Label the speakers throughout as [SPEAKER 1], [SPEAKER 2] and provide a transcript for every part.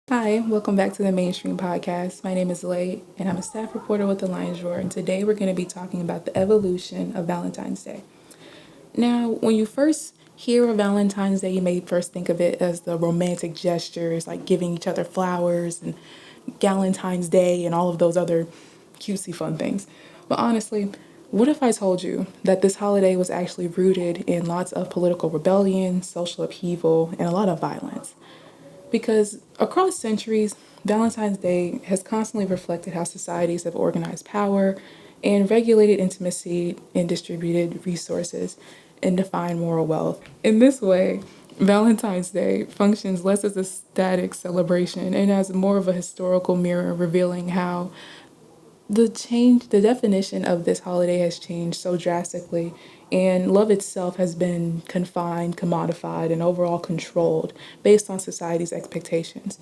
[SPEAKER 1] Hi, welcome back to the Manestream podcast. My name is Lay, and I'm a staff reporter with the Lions Roar. And today we're going to be talking about the evolution of Valentine's Day. Now, when you first hear of Valentine's Day, you may first think of it as the romantic gestures, like giving each other flowers and Galentine's Day and all of those other cutesy fun things. But honestly, what if I told you that this holiday was actually rooted in lots of political rebellion, social upheaval, and a lot of violence? Because across centuries, Valentine's Day has constantly reflected how societies have organized power and regulated intimacy and distributed resources and defined moral wealth. In this way, Valentine's Day functions less as a static celebration and as more of a historical mirror revealing how the definition of this holiday has changed so drastically, and love itself has been confined, commodified, and overall controlled based on society's expectations.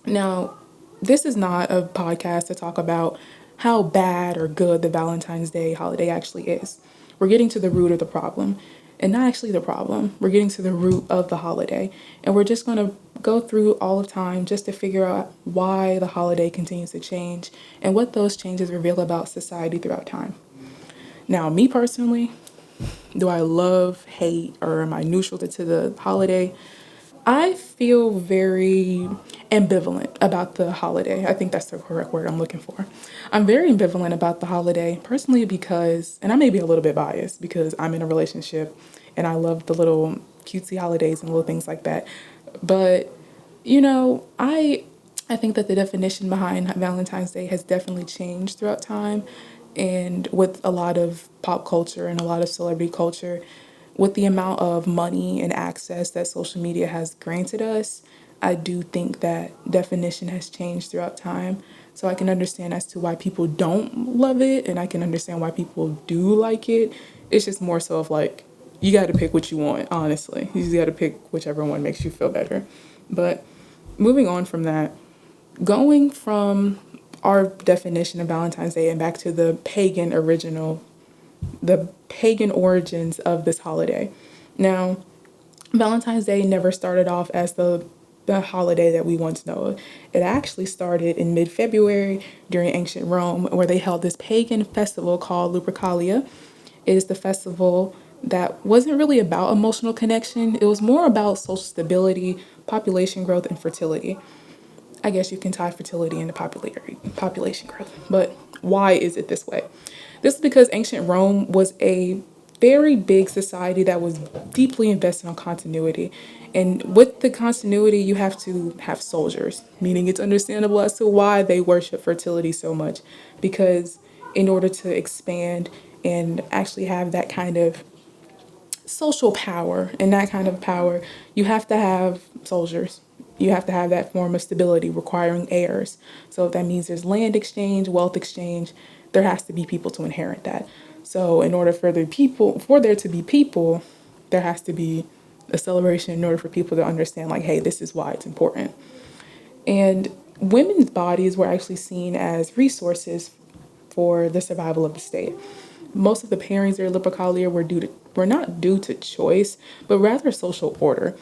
[SPEAKER 1] Now, this is not a podcast to talk about how bad or good the Valentine's Day holiday actually is. We're getting to the root of the problem, and not actually the problem. We're getting to the root of the holiday, and we're just going to go through all of time just to figure out why the holiday continues to change and what those changes reveal about society throughout time. Now, me personally, do I love, hate, or am I neutral to the holiday? I feel very ambivalent about the holiday. I think that's the correct word I'm looking for. I'm very ambivalent about the holiday personally because, and I may be a little bit biased because I'm in a relationship and I love the little cutesy holidays and little things like that. But, I think that the definition behind Valentine's Day has definitely changed throughout time, and with a lot of pop culture and a lot of celebrity culture, with the amount of money and access that social media has granted us, I do think that definition has changed throughout time. So I can understand as to why people don't love it, and I can understand why people do like it. It's just more so of like, you got to pick what you want, honestly. You just got to pick whichever one makes you feel better. But moving on from that, going from our definition of Valentine's Day and back to the pagan origins of this holiday. Now, Valentine's Day never started off as the holiday that we once know. It actually started in mid-February during ancient Rome, where they held this pagan festival called Lupercalia. It is the festival that wasn't really about emotional connection. It was more about social stability, population growth, and fertility. I guess you can tie fertility into population growth. But why is it this way? This is because ancient Rome was a very big society that was deeply invested on continuity. And with the continuity, you have to have soldiers, meaning it's understandable as to why they worship fertility so much. Because in order to expand and actually have that kind of social power and that kind of power, you have to have soldiers. You have to have that form of stability requiring heirs. So if that means there's land exchange, wealth exchange, there has to be people to inherit that. So in order for there to be people, there has to be a celebration in order for people to understand like, hey, this is why it's important. And women's bodies were actually seen as resources for the survival of the state. Most of the pairings during Lupercalia were not due to choice, but rather social order.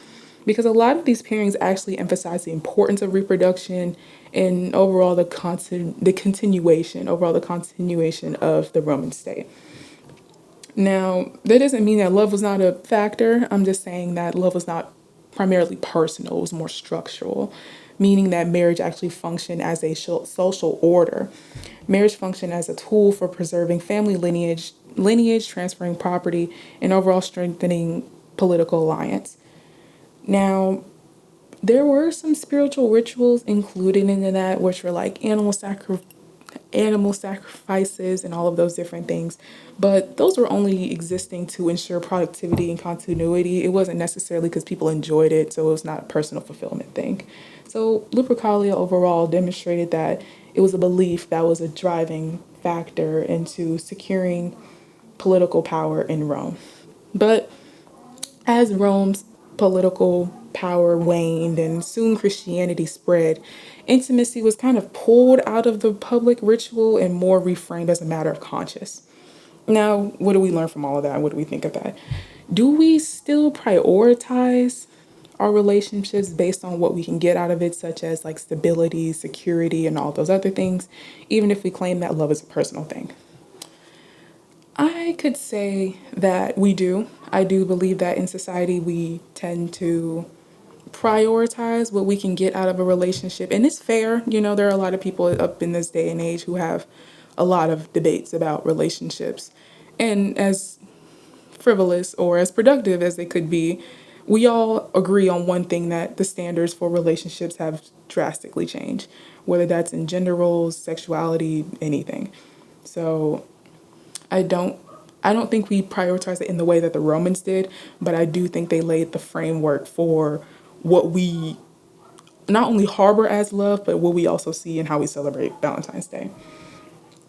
[SPEAKER 1] Because a lot of these pairings actually emphasize the importance of reproduction and overall the continuation of the Roman state. Now, that doesn't mean that love was not a factor. I'm just saying that love was not primarily personal, it was more structural, meaning that marriage actually functioned as a social order. Marriage functioned as a tool for preserving family lineage, transferring property, and overall strengthening political alliance. Now, there were some spiritual rituals included in that, which were like animal sacrifices and all of those different things. But those were only existing to ensure productivity and continuity. It wasn't necessarily because people enjoyed it, so it was not a personal fulfillment thing. So Lupercalia overall demonstrated that it was a belief that was a driving factor into securing political power in Rome. But as Rome's political power waned and soon Christianity spread, intimacy was kind of pulled out of the public ritual and more reframed as a matter of conscience. Now, what do we learn from all of that? What do we think of that? Do we still prioritize our relationships based on what we can get out of it, such as like stability, security, and all those other things, even if we claim that love is a personal thing. I could say that we do. I do believe that in society we tend to prioritize what we can get out of a relationship. And it's fair. There are a lot of people up in this day and age who have a lot of debates about relationships. And as frivolous or as productive as they could be, we all agree on one thing, that the standards for relationships have drastically changed, whether that's in gender roles, sexuality, anything. So I don't I don't think we prioritize it in the way that the Romans did, but I do think they laid the framework for what we not only harbor as love, but what we also see in how we celebrate Valentine's Day.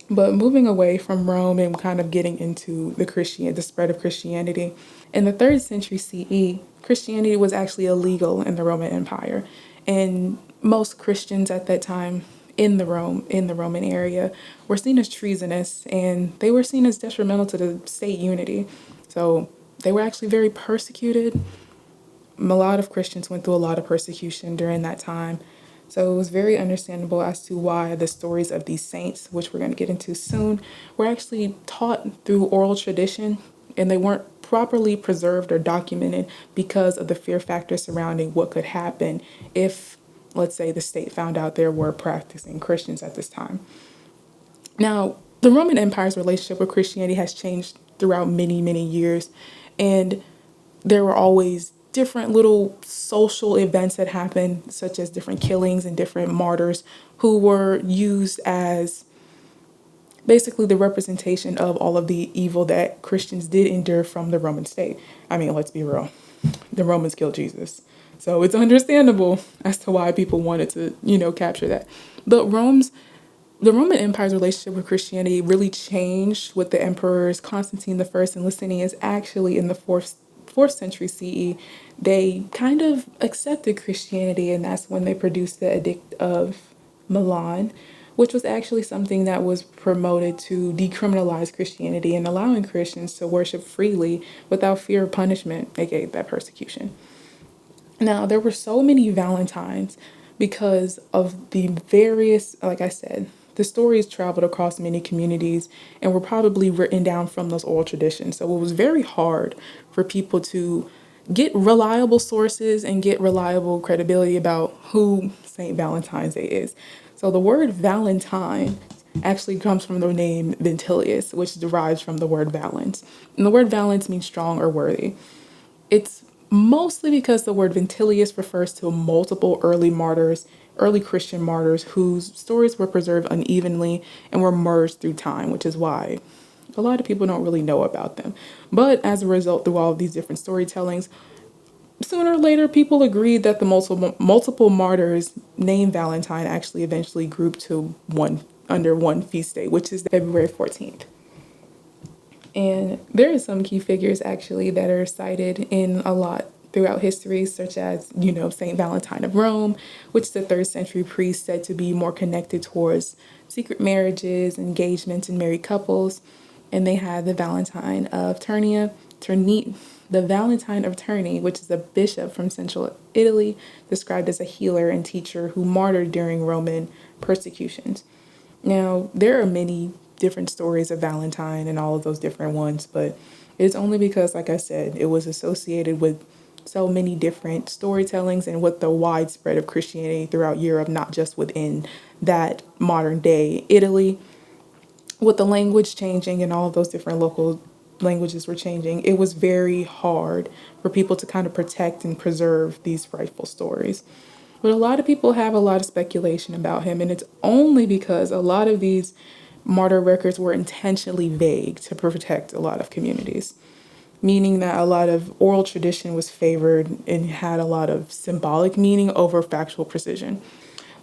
[SPEAKER 1] But moving away from Rome and kind of getting into the spread of Christianity, in the third century CE, Christianity was actually illegal in the Roman Empire, and most Christians at that time in the Roman area were seen as treasonous, and they were seen as detrimental to the state unity. So they were actually very persecuted. A lot of Christians went through a lot of persecution during that time. So it was very understandable as to why the stories of these saints, which we're going to get into soon, were actually taught through oral tradition, and they weren't properly preserved or documented because of the fear factor surrounding what could happen if, let's say, the state found out there were practicing Christians at this time. Now, the Roman Empire's relationship with Christianity has changed throughout many, many years, and there were always different little social events that happened, such as different killings and different martyrs who were used as basically the representation of all of the evil that Christians did endure from the Roman state. I mean, let's be real. The Romans killed Jesus. So it's understandable as to why people wanted to, capture that. But the Roman Empire's relationship with Christianity really changed with the emperors Constantine the First and Licinius. Actually, in the fourth century CE, they kind of accepted Christianity, and that's when they produced the Edict of Milan, which was actually something that was promoted to decriminalize Christianity and allowing Christians to worship freely without fear of punishment, aka that persecution. Now, there were so many Valentines because of the various, like I said, the stories traveled across many communities and were probably written down from those oral traditions. So it was very hard for people to get reliable sources and get reliable credibility about who St. Valentine's Day is. So the word Valentine actually comes from the name Ventilius, which derives from the word valens. And the word valens means strong or worthy. It's mostly because the word Ventilius refers to multiple early Christian martyrs whose stories were preserved unevenly and were merged through time, which is why a lot of people don't really know about them. But as a result, through all of these different storytellings, sooner or later, people agreed that the multiple martyrs named Valentine actually eventually grouped to one under one feast day, which is February 14th. And there are some key figures actually that are cited in a lot throughout history, such as, St. Valentine of Rome, which is a third century priest said to be more connected towards secret marriages, engagements, and married couples. And they had the Valentine of the Valentine of Terni, which is a bishop from central Italy, described as a healer and teacher who martyred during Roman persecutions. Now, there are many different stories of Valentine and all of those different ones, but it's only because, like I said, it was associated with so many different storytellings and with the widespread of Christianity throughout Europe, not just within that modern day Italy. With the language changing and all of those different local languages were changing, it was very hard for people to kind of protect and preserve these frightful stories. But a lot of people have a lot of speculation about him, and it's only because a lot of these martyr records were intentionally vague to protect a lot of communities, meaning that a lot of oral tradition was favored and had a lot of symbolic meaning over factual precision.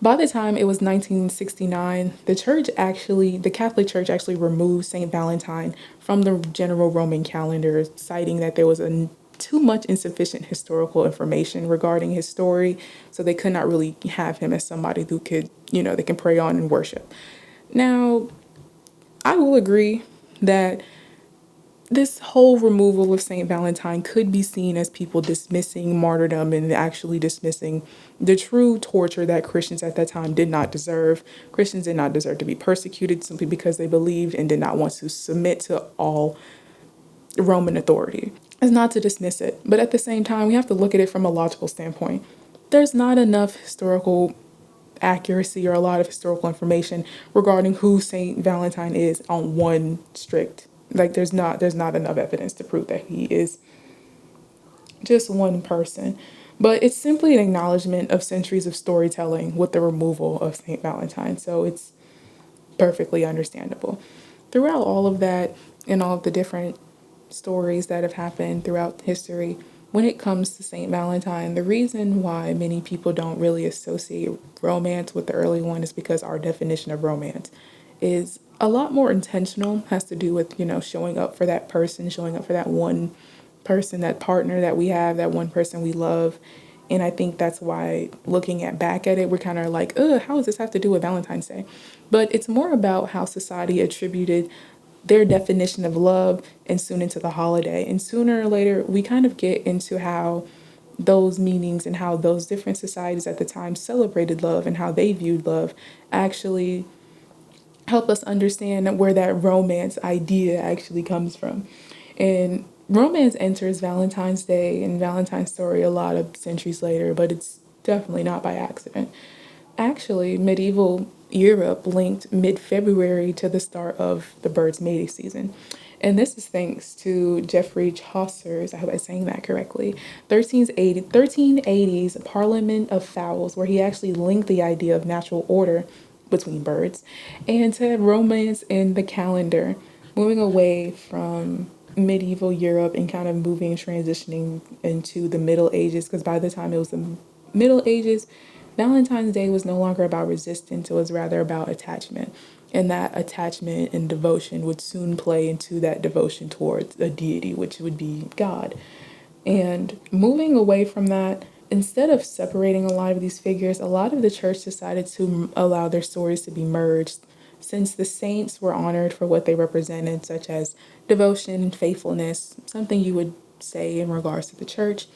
[SPEAKER 1] By the time it was 1969, the Catholic Church actually removed St. Valentine from the general Roman calendar, citing that there was too much insufficient historical information regarding his story, so they could not really have him as somebody who could, they can pray on and worship. Now, I will agree that this whole removal of Saint Valentine could be seen as people dismissing martyrdom and actually dismissing the true torture that Christians at that time did not deserve. Christians did not deserve to be persecuted simply because they believed and did not want to submit to all Roman authority. It's not to dismiss it, but at the same time, we have to look at it from a logical standpoint. There's not enough historical accuracy or a lot of historical information regarding who Saint Valentine is on one strict, like there's not enough evidence to prove that he is just one person. But it's simply an acknowledgement of centuries of storytelling with the removal of Saint Valentine. So it's perfectly understandable. Throughout all of that and all of the different stories that have happened throughout history, when it comes to St. Valentine, the reason why many people don't really associate romance with the early one is because our definition of romance is a lot more intentional, has to do with, showing up for that person, showing up for that one person, that partner that we have, that one person we love. And I think that's why looking back at it, we're kind of like, how does this have to do with Valentine's Day? But it's more about how society attributed their definition of love and soon into the holiday. And sooner or later, we kind of get into how those meanings and how those different societies at the time celebrated love and how they viewed love actually help us understand where that romance idea actually comes from. And romance enters Valentine's Day and Valentine's story a lot of centuries later, but it's definitely not by accident. Actually, medieval Europe linked mid February to the start of the bird's mating season. And this is thanks to Geoffrey Chaucer's, I hope I'm saying that correctly, 1380s Parliament of Fowls, where he actually linked the idea of natural order between birds and to romance in the calendar, moving away from medieval Europe and kind of transitioning into the Middle Ages, because by the time it was the Middle Ages, Valentine's Day was no longer about resistance, it was rather about attachment. And that attachment and devotion would soon play into that devotion towards a deity, which would be God. And moving away from that, instead of separating a lot of these figures, a lot of the church decided to allow their stories to be merged, since the saints were honored for what they represented, such as devotion, faithfulness, something you would say in regards to the church.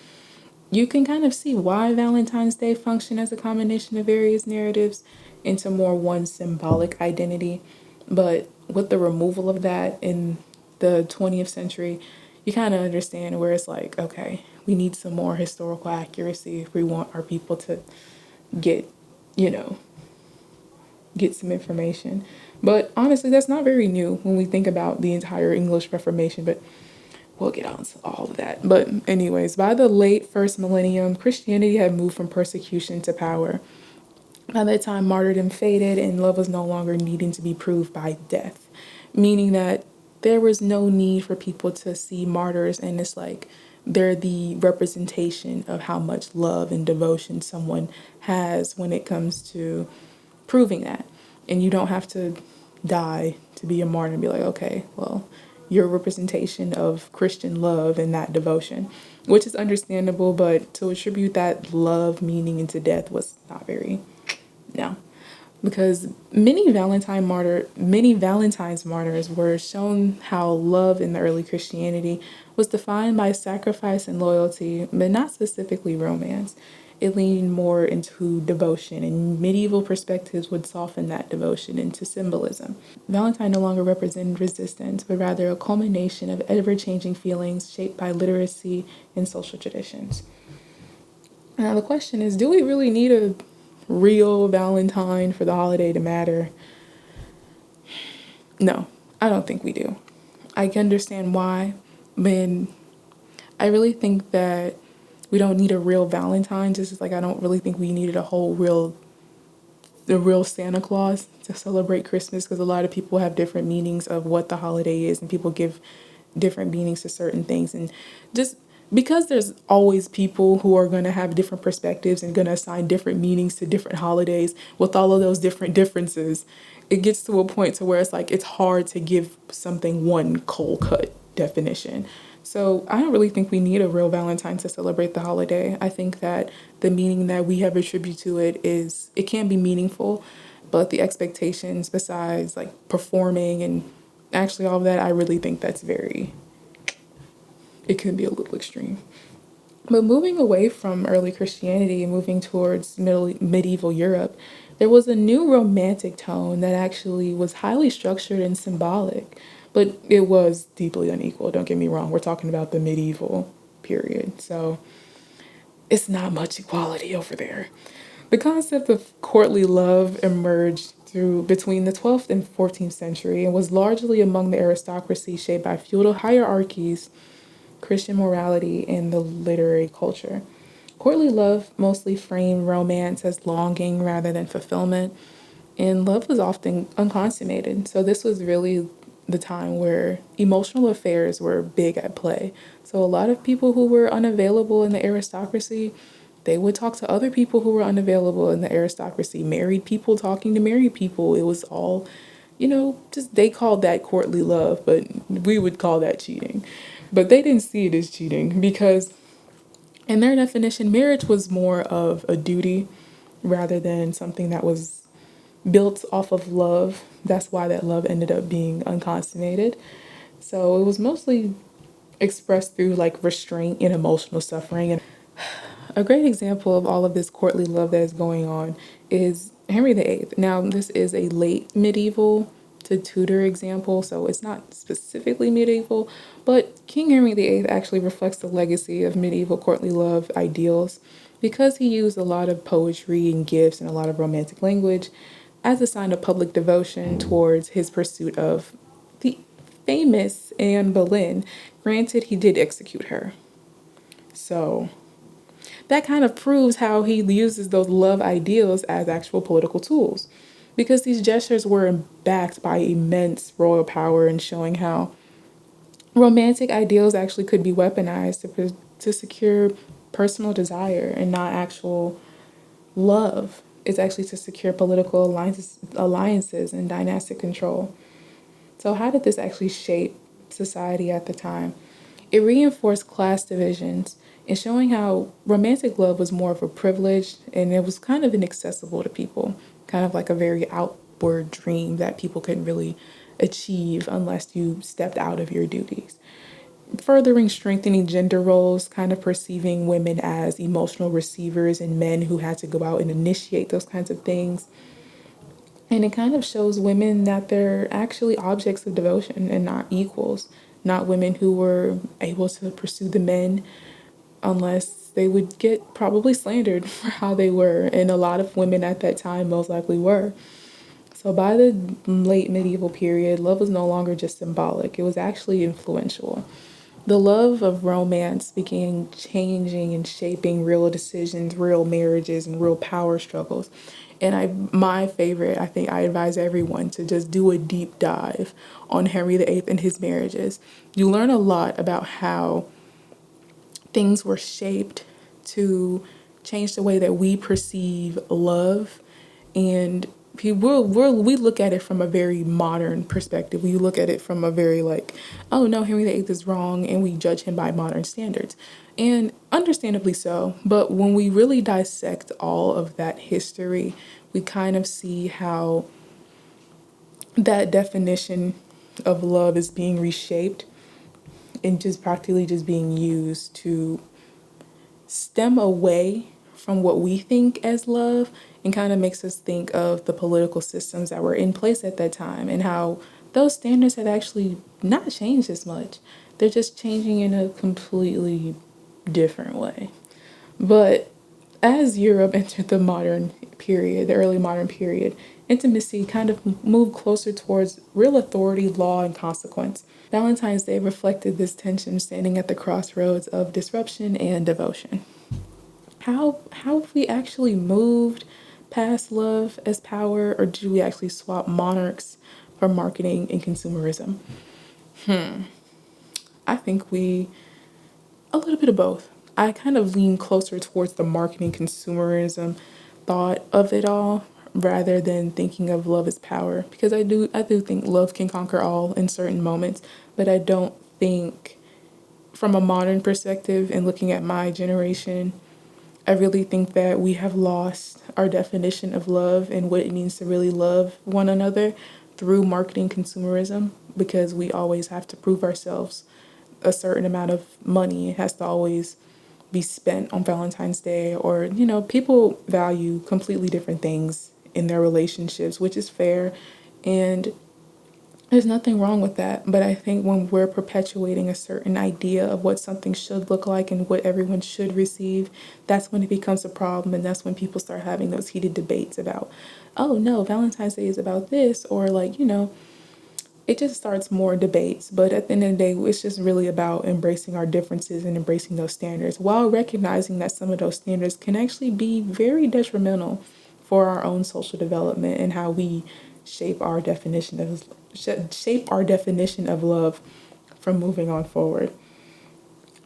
[SPEAKER 1] You can kind of see why Valentine's Day functioned as a combination of various narratives into more one symbolic identity. But with the removal of that in the 20th century, you kind of understand where it's like, okay, we need some more historical accuracy if we want our people to get, you know, get some information. But honestly, that's not very new when we think about the entire English Reformation, but we'll get on to all of that. But anyways, by the late first millennium, Christianity had moved from persecution to power. By that time, martyrdom faded and love was no longer needing to be proved by death, meaning that there was no need for people to see martyrs, and it's like they're the representation of how much love and devotion someone has when it comes to proving that. And you don't have to die to be a martyr and be like, okay, well, you're a representation of Christian love and that devotion, which is understandable, but to attribute that love meaning into death was not very, no. Because many Valentine's martyrs were shown how love in the early Christianity was defined by sacrifice and loyalty, but not specifically romance. It leaned more into devotion, and medieval perspectives would soften that devotion into symbolism. Valentine no longer represented resistance, but rather a culmination of ever-changing feelings shaped by literacy and social traditions. Now the question is, do we really need a real Valentine for the holiday to matter? No, I don't think we do. I can understand why, but I really think that we don't need a real Valentine. Just as like I don't really think we needed the real Santa Claus to celebrate Christmas, because a lot of people have different meanings of what the holiday is, and people give different meanings to certain things. And just because there's always people who are going to have different perspectives and going to assign different meanings to different holidays with all of those different differences, it gets to a point to where it's like it's hard to give something one cold cut definition. So I don't really think we need a real Valentine to celebrate the holiday. I think that the meaning that we have attributed to it can be meaningful, but the expectations besides like performing and actually all of that, I really think that's very it can be a little extreme. But moving away from early Christianity and moving towards medieval Europe, there was a new romantic tone that actually was highly structured and symbolic, but it was deeply unequal. Don't get me wrong, we're talking about the medieval period, so it's not much equality over there. The concept of courtly love emerged through between the 12th and 14th century and was largely among the aristocracy, shaped by feudal hierarchies, Christian morality, and the literary culture. Courtly love mostly framed romance as longing rather than fulfillment, and love was often unconsummated. So, this was really the time where emotional affairs were big at play. So, a lot of people who were unavailable in the aristocracy, they would talk to other people who were unavailable in the aristocracy, married people talking to married people. It was all, just they called that courtly love, but we would call that cheating. But they didn't see it as cheating because, in their definition, marriage was more of a duty rather than something that was built off of love. That's why that love ended up being unconsummated. So it was mostly expressed through like restraint and emotional suffering. And a great example of all of this courtly love that is going on is Henry VIII. Now, this is a late medieval to Tudor example, so it's not specifically medieval, but King Henry VIII actually reflects the legacy of medieval courtly love ideals because he used a lot of poetry and gifts and a lot of romantic language as a sign of public devotion towards his pursuit of the famous Anne Boleyn. Granted, he did execute her. So that kind of proves how he uses those love ideals as actual political tools. Because these gestures were backed by immense royal power and showing how romantic ideals actually could be weaponized to secure personal desire and not actual love. It's actually to secure political alliances and dynastic control. So, how did this actually shape society at the time? It reinforced class divisions and showing how romantic love was more of a privilege and it was kind of inaccessible to people, kind of like a very outward dream that people couldn't really achieve unless you stepped out of your duties. Furthering strengthening gender roles, kind of perceiving women as emotional receivers and men who had to go out and initiate those kinds of things. And it kind of shows women that they're actually objects of devotion and not equals, not women who were able to pursue the men unless they would get probably slandered for how they were. And a lot of women at that time most likely were. So by the late medieval period, love was no longer just symbolic, it was actually influential. The love of romance began changing and shaping real decisions, real marriages, and real power struggles. And my favorite, I think I advise everyone to just do a deep dive on Henry VIII and his marriages. You learn a lot about how things were shaped to change the way that we perceive love, and we look at it from a very modern perspective. We look at it from a very like, oh no, Henry VIII is wrong, and we judge him by modern standards, and understandably so. But when we really dissect all of that history, we kind of see how that definition of love is being reshaped and just practically just being used to stem away from what we think as love and kind of makes us think of the political systems that were in place at that time and how those standards had actually not changed as much. They're just changing in a completely different way. But as Europe entered the modern period, the early modern period, intimacy kind of moved closer towards real authority, law, and consequence. Valentine's Day reflected this tension, standing at the crossroads of disruption and devotion. How have we actually moved past love as power, or do we actually swap monarchs for marketing and consumerism? I think a little bit of both. I kind of lean closer towards the marketing consumerism thought of it all rather than thinking of love as power, because I do think love can conquer all in certain moments, but I don't think from a modern perspective and looking at my generation, I really think that we have lost our definition of love and what it means to really love one another through marketing consumerism, because we always have to prove ourselves a certain amount of money has to always be spent on Valentine's Day, or, people value completely different things in their relationships, which is fair. And there's nothing wrong with that. But I think when we're perpetuating a certain idea of what something should look like and what everyone should receive, that's when it becomes a problem. And that's when people start having those heated debates about, oh no, Valentine's Day is about this, or like, it just starts more debates. But at the end of the day, it's just really about embracing our differences and embracing those standards while recognizing that some of those standards can actually be very detrimental for our own social development and how we shape our definition of love from moving on forward.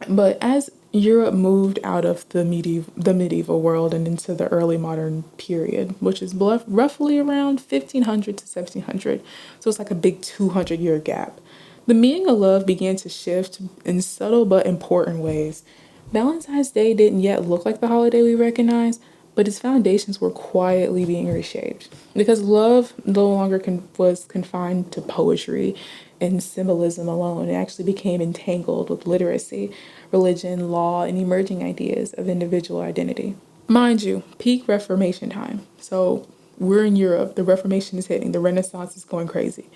[SPEAKER 1] But as Europe moved out of the medieval world and into the early modern period, which is roughly around 1500 to 1700, so it's like a big 200-year gap, the meaning of love began to shift in subtle but important ways. Valentine's Day didn't yet look like the holiday we recognize, but its foundations were quietly being reshaped because love no longer was confined to poetry and symbolism alone. It actually became entangled with literacy, religion, law, and emerging ideas of individual identity. Mind you, peak Reformation time. So we're in Europe, the Reformation is hitting, the Renaissance is going crazy.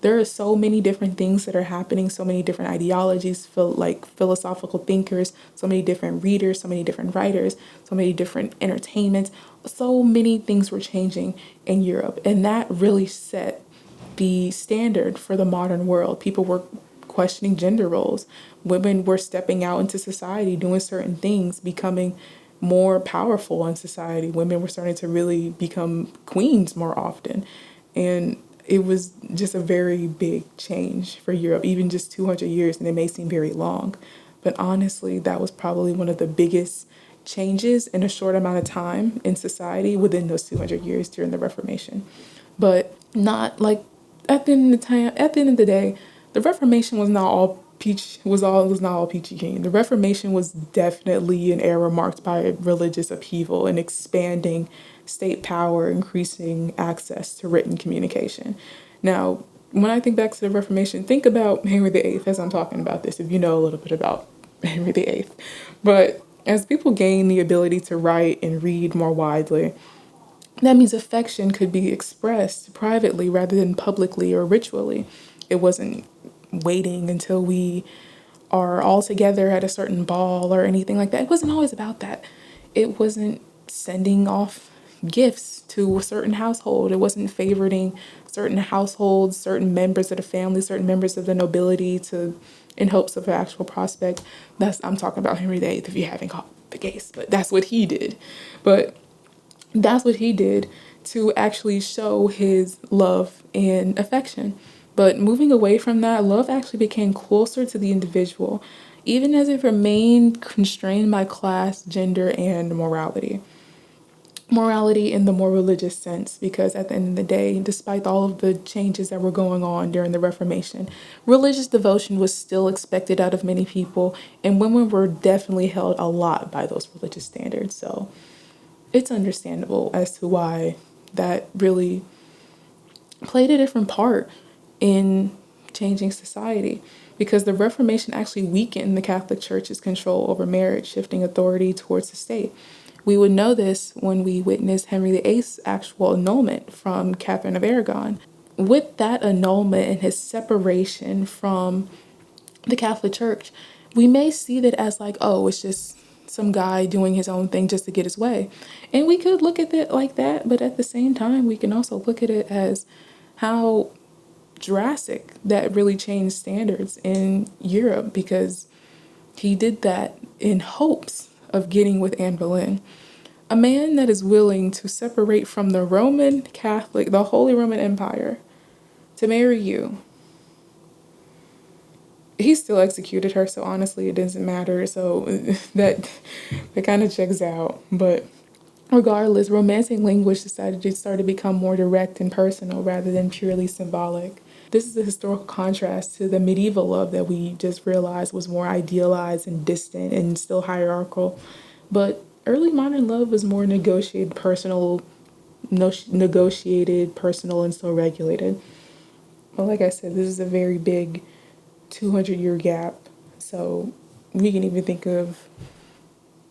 [SPEAKER 1] There are so many different things that are happening, so many different ideologies, like philosophical thinkers, so many different readers, so many different writers, so many different entertainments. So many things were changing in Europe, and that really set the standard for the modern world. People were questioning gender roles. Women were stepping out into society, doing certain things, becoming more powerful in society. Women were starting to really become queens more often. And it was just a very big change for Europe, even just 200 years, and it may seem very long. But honestly, that was probably one of the biggest changes in a short amount of time in society within those 200 years during the Reformation. But not like at the end of the day, the Reformation was not all peachy keen. The Reformation was definitely an era marked by religious upheaval and expanding state power, increasing access to written communication. Now, when I think back to the Reformation, think about Henry VIII as I'm talking about this, if you know a little bit about Henry VIII. But as people gained the ability to write and read more widely, that means affection could be expressed privately rather than publicly or ritually. It wasn't waiting until we are all together at a certain ball or anything like that. It wasn't always about that. It wasn't sending off gifts to a certain household. It wasn't favoriting certain households, certain members of the family, certain members of the nobility in hopes of an actual prospect. I'm talking about Henry VIII if you haven't caught the case, but that's what he did. But that's what he did to actually show his love and affection. But moving away from that, love actually became closer to the individual, even as it remained constrained by class, gender, and morality. Morality in the more religious sense, because at the end of the day, despite all of the changes that were going on during the Reformation, religious devotion was still expected out of many people, and women were definitely held a lot by those religious standards. So it's understandable as to why that really played a different part in changing society, because the Reformation actually weakened the Catholic Church's control over marriage, shifting authority towards the state. We would know this when we witnessed Henry VIII's actual annulment from Catherine of Aragon. With that annulment and his separation from the Catholic Church, we may see that as like, oh, it's just some guy doing his own thing just to get his way. And we could look at it like that, but at the same time, we can also look at it as how drastic that really changed standards in Europe, because he did that in hopes of getting with Anne Boleyn. A man that is willing to separate from the Holy Roman Empire, to marry you. He still executed her, so honestly, it doesn't matter. So that kind of checks out. But regardless, romantic language decided to start to become more direct and personal rather than purely symbolic. This is a historical contrast to the medieval love that we just realized was more idealized and distant and still hierarchical. But early modern love was more negotiated, personal, and still regulated. But like I said, this is a very big 200-year gap So we can even think of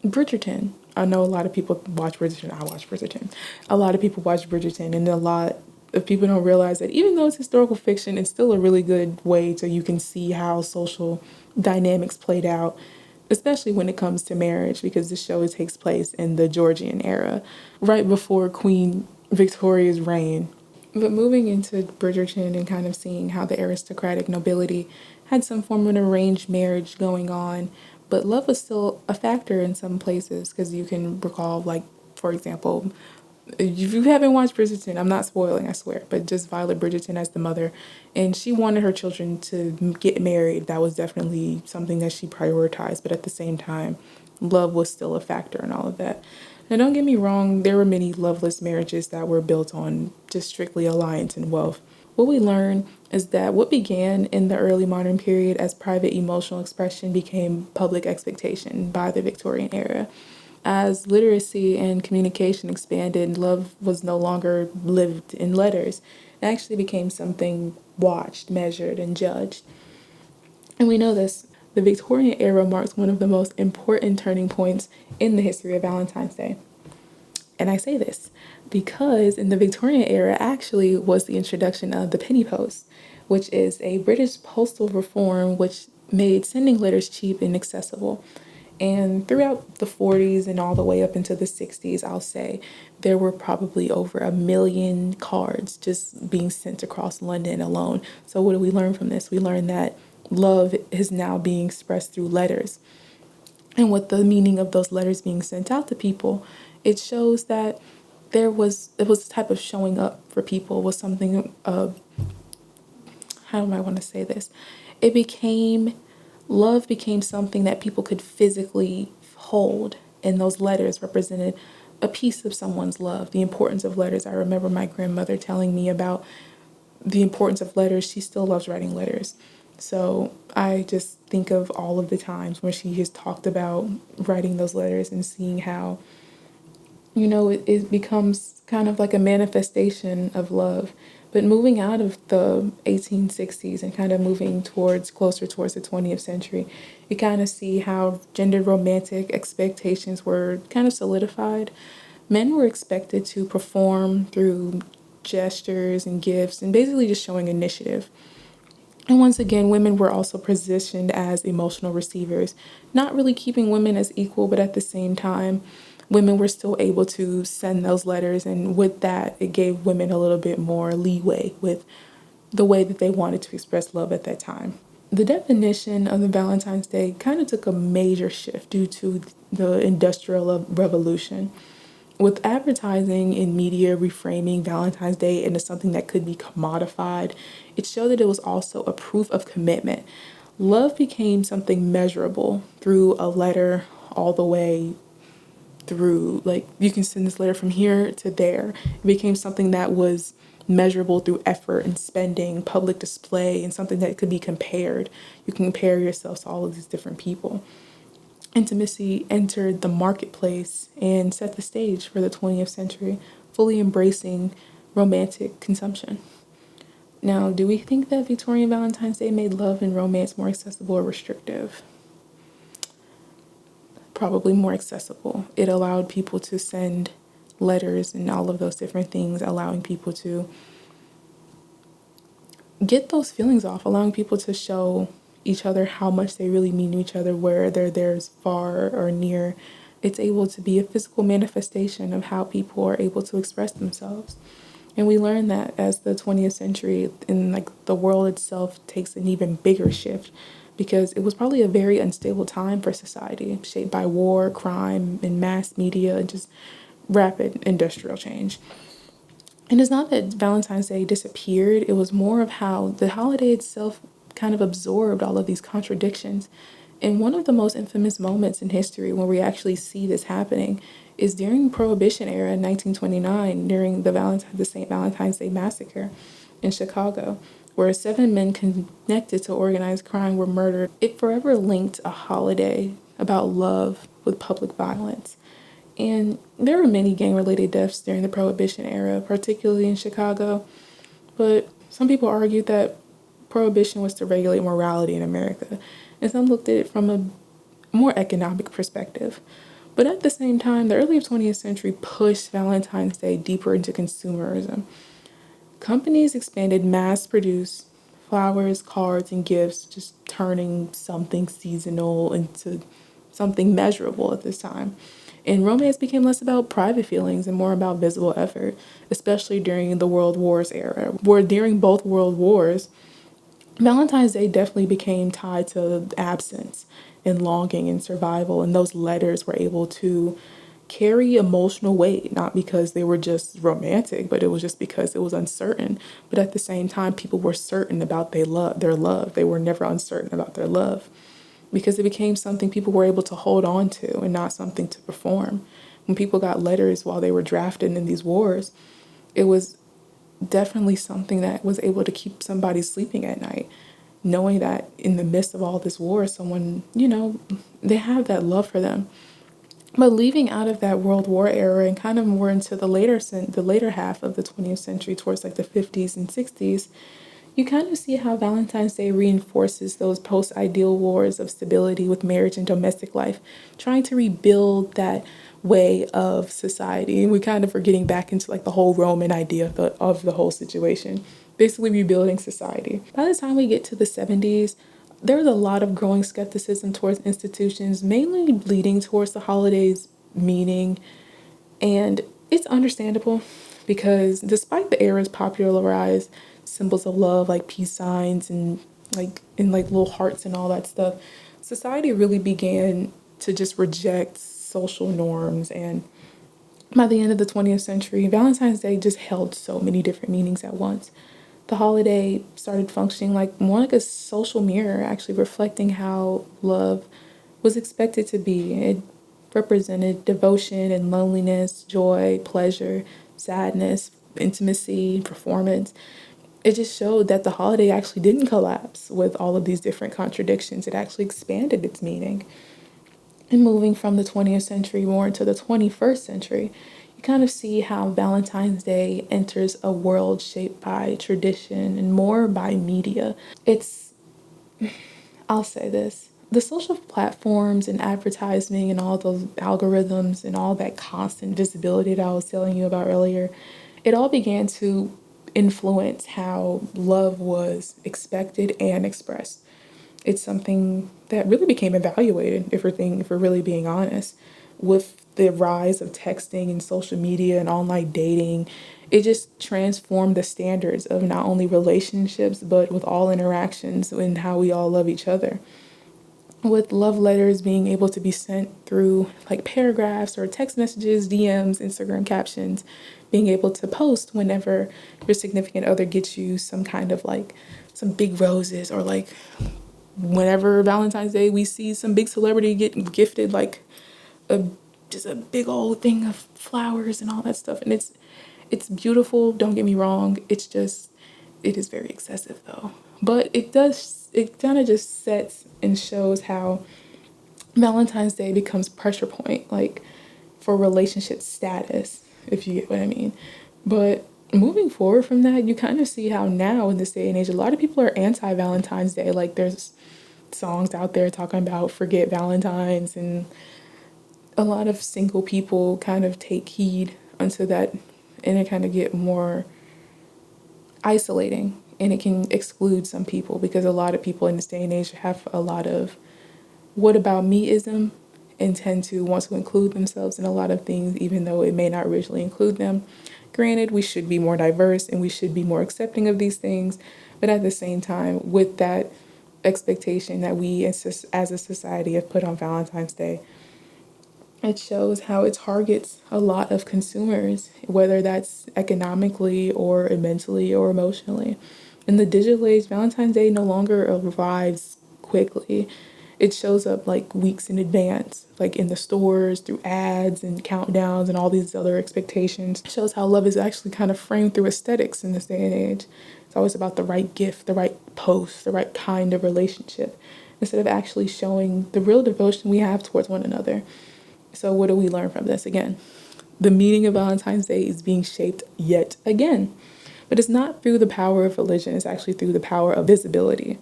[SPEAKER 1] Bridgerton. I know a lot of people watch Bridgerton. I watch Bridgerton. A lot of people watch Bridgerton, and a lot of people don't realize that even though it's historical fiction, it's still a really good way so you can see how social dynamics played out, especially when it comes to marriage, because the show takes place in the Georgian era, right before Queen Victoria's reign. But moving into Bridgerton and kind of seeing how the aristocratic nobility had some form of an arranged marriage going on, but love was still a factor in some places because you can recall, like, for example, if you haven't watched Bridgerton, I'm not spoiling, I swear, but just Violet Bridgerton as the mother, and she wanted her children to get married. That was definitely something that she prioritized, but at the same time, love was still a factor in all of that. Now, don't get me wrong, there were many loveless marriages that were built on just strictly alliance and wealth. What we learn is that what began in the early modern period as private emotional expression became public expectation by the Victorian era. As literacy and communication expanded, love was no longer lived in letters. It actually became something watched, measured, and judged. And we know this. The Victorian era marks one of the most important turning points in the history of Valentine's Day. And I say this because in the Victorian era actually was the introduction of the penny post, which is a British postal reform which made sending letters cheap and accessible. And throughout the 40s and all the way up into the 60s, I'll say, there were probably over 1 million cards just being sent across London alone. So what do we learn from this? We learn that love is now being expressed through letters. And with the meaning of those letters being sent out to people, it shows that it was a type of showing up for people, was something how do I want to say this? It became love became something that people could physically hold, and those letters represented a piece of someone's love. The importance of letters. I remember my grandmother telling me about the importance of letters. She still loves writing letters. So I just think of all of the times when she has talked about writing those letters and seeing how, it becomes kind of like a manifestation of love. But moving out of the 1860s and kind of moving closer towards the 20th century, you kind of see how gender romantic expectations were kind of solidified. Men were expected to perform through gestures and gifts and basically just showing initiative. And once again, women were also positioned as emotional receivers, not really keeping women as equal, but at the same time, women were still able to send those letters. And with that, it gave women a little bit more leeway with the way that they wanted to express love at that time. The definition of the Valentine's Day kind of took a major shift due to the Industrial Revolution. With advertising and media reframing Valentine's Day into something that could be commodified, it showed that it was also a proof of commitment. Love became something measurable through a letter all the way through, like, you can send this letter from here to there. It became something that was measurable through effort and spending, public display, and something that could be compared. You can compare yourself to all of these different people. Intimacy entered the marketplace and set the stage for the 20th century, fully embracing romantic consumption. Now, do we think that Victorian Valentine's Day made love and romance more accessible or restrictive? Probably more accessible. It allowed people to send letters and all of those different things, allowing people to get those feelings off, allowing people to show each other how much they really mean to each other, whether there's far or near. It's able to be a physical manifestation of how people are able to express themselves. And we learn that as the 20th century and like the world itself takes an even bigger shift because it was probably a very unstable time for society, shaped by war, crime, and mass media, and just rapid industrial change. And it's not that Valentine's Day disappeared, it was more of how the holiday itself kind of absorbed all of these contradictions. And one of the most infamous moments in history where we actually see this happening is during Prohibition era in 1929, during the St. Valentine's Day Massacre in Chicago, where 7 men connected to organized crime were murdered. It forever linked a holiday about love with public violence. And there were many gang-related deaths during the Prohibition era, particularly in Chicago. But some people argued that Prohibition was to regulate morality in America. and some looked at it from a more economic perspective. But at the same time, the early 20th century pushed Valentine's Day deeper into consumerism. Companies expanded mass produced flowers, cards, and gifts, just turning something seasonal into something measurable at this time. And romance became less about private feelings and more about visible effort, especially during the World Wars era, where during both World Wars, Valentine's Day definitely became tied to absence and longing and survival, and those letters were able to carry emotional weight, not because they were just romantic, but it was just because it was uncertain. But at the same time, people were certain about their love. They were never uncertain about their love because it became something people were able to hold on to and not something to perform. When people got letters while they were drafted in these wars, it was definitely something that was able to keep somebody sleeping at night, knowing that in the midst of all this war, someone, they have that love for them. But leaving out of that World War era and kind of more into the later half of the 20th century, towards like the 50s and 60s, you kind of see how Valentine's Day reinforces those post ideal wars of stability with marriage and domestic life, trying to rebuild that way of society. And we kind of are getting back into like the whole Roman idea of the whole situation, basically rebuilding society. By the time we get to the 70s, there's a lot of growing skepticism towards institutions, mainly leading towards the holidays' meaning, and it's understandable because despite the era's popularized symbols of love like peace signs and like little hearts and all that stuff, society really began to just reject social norms. And by the end of the 20th century, Valentine's Day just held so many different meanings at once. The holiday started functioning like more like a social mirror, actually reflecting how love was expected to be. It represented devotion and loneliness, joy, pleasure, sadness, intimacy, performance. It just showed that the holiday actually didn't collapse with all of these different contradictions. It actually expanded its meaning. And moving from the 20th century more into the 21st century, you kind of see how Valentine's Day enters a world shaped by tradition and more by media. It's, I'll say this, the social platforms and advertising and all those algorithms and all that constant visibility that I was telling you about earlier, it all began to influence how love was expected and expressed. It's something that really became evaluated, if we're really being honest, with the rise of texting and social media and online dating. It just transformed the standards of not only relationships but with all interactions and how we all love each other. With love letters being able to be sent through like paragraphs or text messages, DMs, Instagram captions, being able to post whenever your significant other gets you some kind of like some big roses, or like whenever Valentine's Day we see some big celebrity get gifted like a just a big old thing of flowers and all that stuff. And it's beautiful, don't get me wrong. It is very excessive though. But it kind of just sets and shows how Valentine's Day becomes pressure point, like for relationship status, if you get what I mean. But moving forward from that, you kind of see how now in this day and age, a lot of people are anti Valentine's Day. Like there's songs out there talking about forget Valentine's, and a lot of single people kind of take heed unto that, and it kind of get more isolating, and it can exclude some people because a lot of people in this day and age have a lot of what about meism and tend to want to include themselves in a lot of things, even though it may not originally include them. Granted, we should be more diverse and we should be more accepting of these things, but at the same time, with that expectation that we as a society have put on Valentine's Day, it shows how it targets a lot of consumers, whether that's economically or mentally or emotionally. In the digital age, Valentine's Day no longer arrives quickly. It shows up like weeks in advance, like in the stores, through ads and countdowns and all these other expectations. It shows how love is actually kind of framed through aesthetics in this day and age. It's always about the right gift, the right post, the right kind of relationship, instead of actually showing the real devotion we have towards one another. So what do we learn from this? Again, the meaning of Valentine's Day is being shaped yet again. But it's not through the power of religion, it's actually through the power of visibility.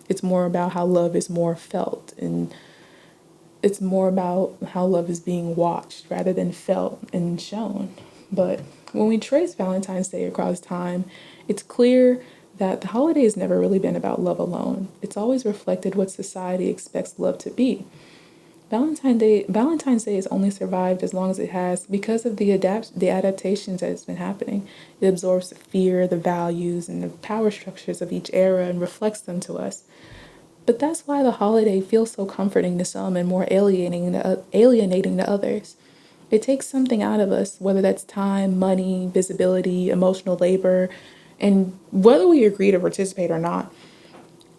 [SPEAKER 1] It's more about how love is more felt, and it's more about how love is being watched rather than felt and shown. But when we trace Valentine's Day across time, it's clear that the holiday has never really been about love alone. It's always reflected what society expects love to be. Valentine's Day has only survived as long as it has because of the adaptations that has been happening. It absorbs the fear, the values, and the power structures of each era and reflects them to us. But that's why the holiday feels so comforting to some and more alienating to others. It takes something out of us, whether that's time, money, visibility, emotional labor, and whether we agree to participate or not.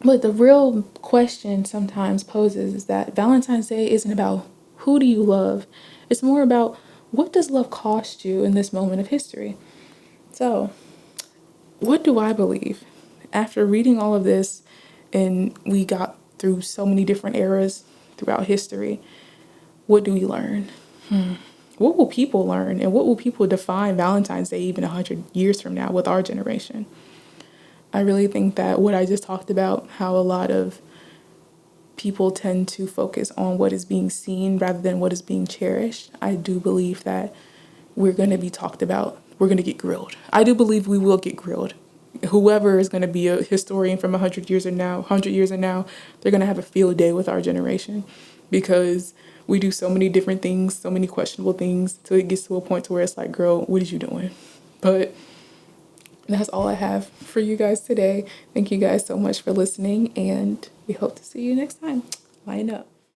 [SPEAKER 1] But the real question sometimes poses is that Valentine's Day isn't about who do you love, it's more about what does love cost you in this moment of history. So, what do I believe? After reading all of this, and we got through so many different eras throughout history, what do we learn? What will people learn? And what will people define Valentine's Day even 100 years from now with our generation? I really think that what I just talked about, how a lot of people tend to focus on what is being seen rather than what is being cherished, I do believe that we're going to be talked about. We're going to get grilled. I do believe we will get grilled. Whoever is going to be a historian from 100 years and now, they're going to have a field day with our generation because we do so many different things, so many questionable things, till it gets to a point to where it's like, girl, what is you doing? But that's all I have for you guys today. Thank you guys so much for listening, and we hope to see you next time. Line up.